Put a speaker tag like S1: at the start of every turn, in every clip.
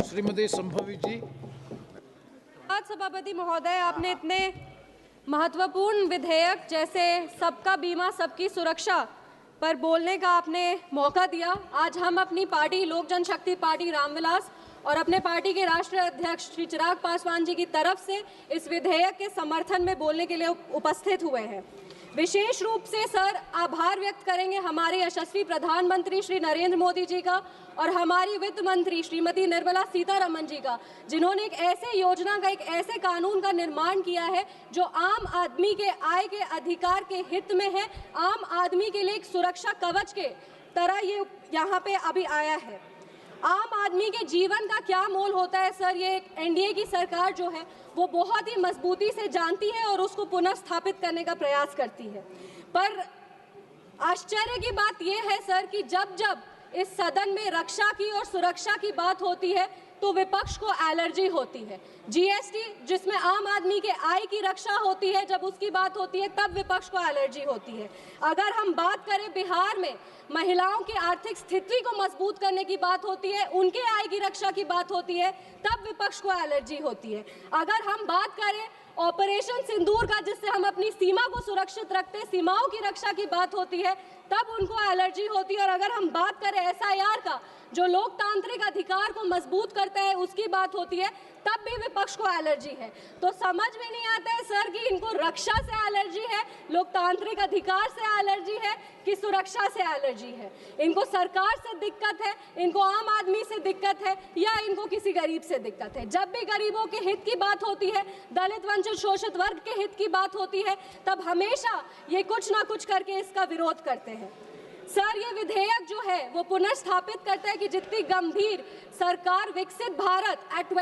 S1: श्रीमती संभवी जी।
S2: सभापति महोदय, आपने इतने महत्वपूर्ण विधेयक जैसे सबका बीमा सबकी सुरक्षा पर बोलने का आपने मौका दिया। आज हम अपनी पार्टी लोक जनशक्ति पार्टी रामविलास और अपने पार्टी के राष्ट्रीय अध्यक्ष श्री चिराग पासवान जी की तरफ से इस विधेयक के समर्थन में बोलने के लिए उपस्थित हुए हैं। विशेष रूप से सर आभार व्यक्त करेंगे हमारे यशस्वी प्रधानमंत्री श्री नरेंद्र मोदी जी का और हमारी वित्त मंत्री श्रीमती निर्मला सीतारमण जी का, जिन्होंने एक ऐसे योजना का, एक ऐसे कानून का निर्माण किया है जो आम आदमी के आय के अधिकार के हित में है, आम आदमी के लिए एक सुरक्षा कवच के तरह ये यहाँ पे अभी आया है। आम आदमी के जीवन का क्या मोल होता है सर, ये एनडीए की सरकार जो है वो बहुत ही मजबूती से जानती है और उसको पुनर्स्थापित करने का प्रयास करती है। पर आश्चर्य की बात यह है सर कि जब जब इस सदन में रक्षा की और सुरक्षा की बात होती है तो विपक्ष को एलर्जी होती है। जीएसटी जिसमें आम आदमी के आय की रक्षा होती है, जब उसकी बात होती है तब विपक्ष को एलर्जी होती है। अगर हम बात करें बिहार में महिलाओं की आर्थिक स्थिति को मजबूत करने की बात होती है, उनके आय की रक्षा की बात होती है, तब विपक्ष को एलर्जी होती है। अगर हम बात करें ऑपरेशन सिंदूर का, जिससे हम अपनी सीमा को सुरक्षित रखते हैं, सीमाओं की रक्षा की बात होती है, तब उनको एलर्जी होती है। और अगर हम बात करें एसआईआर का, जो लोकतांत्रिक अधिकार को मजबूत करता है, उसकी बात होती है, तब भी विपक्ष को एलर्जी है। तो समझ में नहीं आता है सर कि इनको रक्षा से एलर्जी है, लोकतांत्रिक अधिकार से एलर्जी है कि सुरक्षा से एलर्जी है। इनको सरकार से दिक्कत है, इनको आम आदमी से दिक्कत है, या इनको किसी गरीब से दिक्कत है। जब भी गरीबों के हित की बात होती है, दलित वंचित शोषित वर्ग के हित की बात होती है, तब हमेशा ये कुछ ना कुछ करके इसका विरोध करते हैं। सर ये विधेयक जो है वो पुनर्स्थापित करता है कि जितनी गंभीर सरकार विकसित भारत एट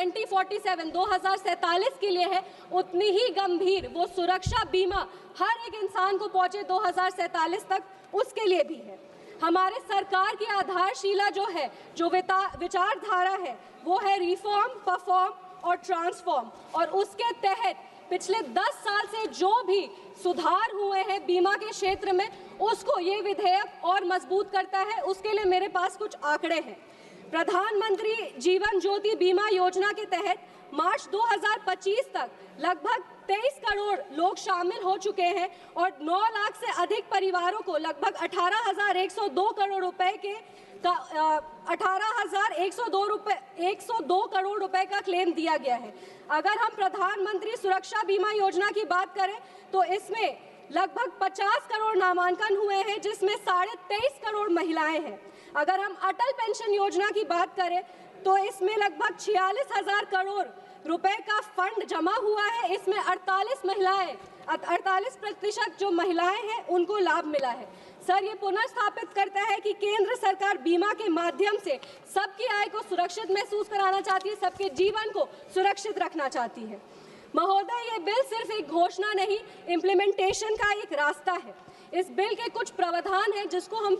S2: 2047 के लिए है, उतनी ही गंभीर वो सुरक्षा बीमा हर एक इंसान को पहुंचे 2047 तक, उसके लिए भी है। हमारे सरकार की आधारशिला जो है, जो विचारधारा है, वो है रिफॉर्म, परफॉर्म और ट्रांसफॉर्म। और उसके तहत पिछले 10 साल से जो भी सुधार हुए हैं बीमा के क्षेत्र में, उसको ये विधेयक और मजबूत करता है। उसके लिए मेरे पास कुछ आंकड़े हैं। प्रधानमंत्री जीवन ज्योति बीमा योजना के तहत मार्च 2025 तक लगभग 23 करोड़ लोग शामिल हो चुके हैं और 9 लाख से अधिक परिवारों को लगभग 18,102 करोड़ रुपए के 102 करोड़ रुपए का क्लेम दिया गया है। अगर हम प्रधानमंत्री सुरक्षा बीमा योजना की बात करें तो इसमें लगभग 50 करोड़ नामांकन हुए हैं, जिसमें 23.5 करोड़ महिलाएं हैं। अगर हम अटल पेंशन योजना की बात करें तो इसमें लगभग 46,000 करोड़ रुपए का फंड जमा हुआ है। इसमें 48% जो महिलाएं हैं उनको लाभ मिला है। सर ये पुनर्स्थापित करता है कि केंद्र सरकार बीमा के माध्यम से सबकी आय को सुरक्षित महसूस कराना चाहती है, सबके जीवन को सुरक्षित रखना चाहती है। महोदय, ये बिल सिर्फ एक घोषणा नहीं, इम्प्लीमेंटेशन का एक रास्ता है। इस बिल के कुछ प्रावधान हैं जिसको हम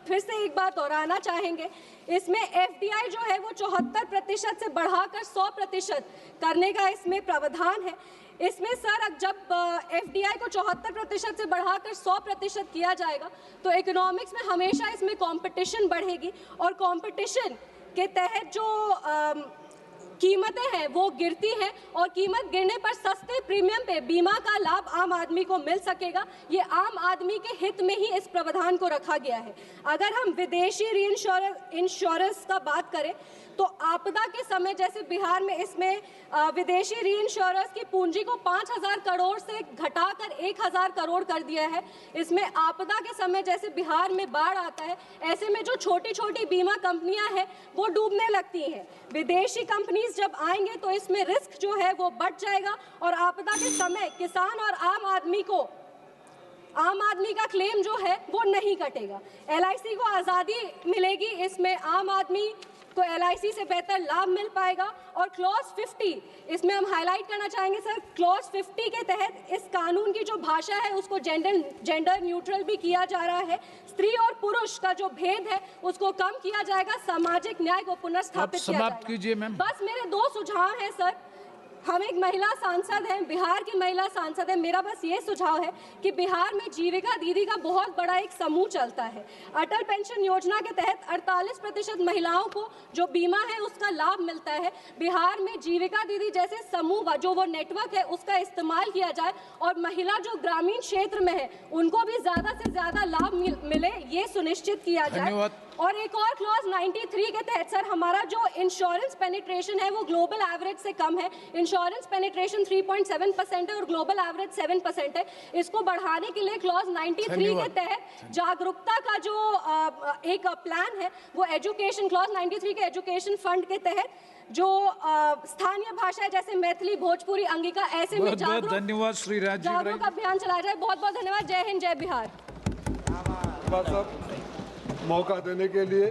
S2: फिर से एक बार दोहराना चाहेंगे। इसमें एफडीआई जो है वो 74% से बढ़ाकर 100% करने का इसमें प्रावधान है। इसमें सर जब एफडीआई को 74% से बढ़ाकर 100% किया जाएगा तो इकोनॉमिक्स में हमेशा इसमें कंपटीशन बढ़ेगी और कंपटीशन के तहत जो कीमतें हैं वो गिरती हैं और कीमत गिरने पर सस्ते प्रीमियम पे बीमा का लाभ आम आदमी को मिल सकेगा। ये आम आदमी के हित में ही इस प्रावधान को रखा गया है। अगर हम विदेशी री इंश्योरेंस का बात करें तो आपदा के समय जैसे बिहार में इसमें विदेशी री इंश्योरेंस की पूंजी को 5,000 करोड़ से घटाकर 1,000 करोड़ कर दिया है। इसमें आपदा के समय जैसे बिहार में बाढ़ आता है, ऐसे में जो छोटी छोटी बीमा कंपनियां हैं वो डूबने लगती हैं। विदेशी कंपनीज जब आएंगे तो इसमें रिस्क जो है वो बढ़ जाएगा और आपदा के समय किसान और आम आदमी का क्लेम जो है वो नहीं कटेगा। एलआईसी को आज़ादी मिलेगी, इसमें आम आदमी को एलआईसी से बेहतर लाभ मिल पाएगा। और क्लॉज 50 इसमें हम हाईलाइट करना चाहेंगे सर, क्लॉज 50 के तहत इस कानून की जो भाषा है उसको जेंडर न्यूट्रल भी किया जा रहा है। स्त्री और पुरुष का जो भेद है उसको कम किया जाएगा, सामाजिक न्याय को पुनर्स्थापित किया जाएगा।
S1: कीजिए मैम।
S2: बस मेरे 2 सुझाव हैं सर। हम एक महिला सांसद हैं, बिहार की महिला सांसद हैं। मेरा बस ये सुझाव है कि बिहार में जीविका दीदी का बहुत बड़ा एक समूह चलता है। अटल पेंशन योजना के तहत 48% महिलाओं को जो बीमा है उसका लाभ मिलता है। बिहार में जीविका दीदी जैसे समूह जो वो नेटवर्क है उसका इस्तेमाल किया जाए और महिला जो ग्रामीण क्षेत्र में है उनको भी ज़्यादा से ज़्यादा लाभ मिले, ये सुनिश्चित किया जाए। और एक और क्लॉज 93 के तहत सर, हमारा जो इंश्योरेंस पेनिट्रेशन है वो ग्लोबल एवरेज से कम है। इंश्योरेंस पेनिट्रेशन 3.7% है और ग्लोबल एवरेज 7% है। इसको बढ़ाने के लिए क्लॉज 93 के तहत जागरूकता का जो एक प्लान है वो एजुकेशन, क्लॉज 93 के एजुकेशन फंड के तहत जो स्थानीय भाषा जैसे मैथिली, भोजपुरी, अंगिका ऐसे में
S1: धन्यवाद श्री राजीव
S2: जागरूक अभियान चलाया जाए। बहुत बहुत धन्यवाद। जय हिंद, जय बिहार।
S3: मौका देने के लिए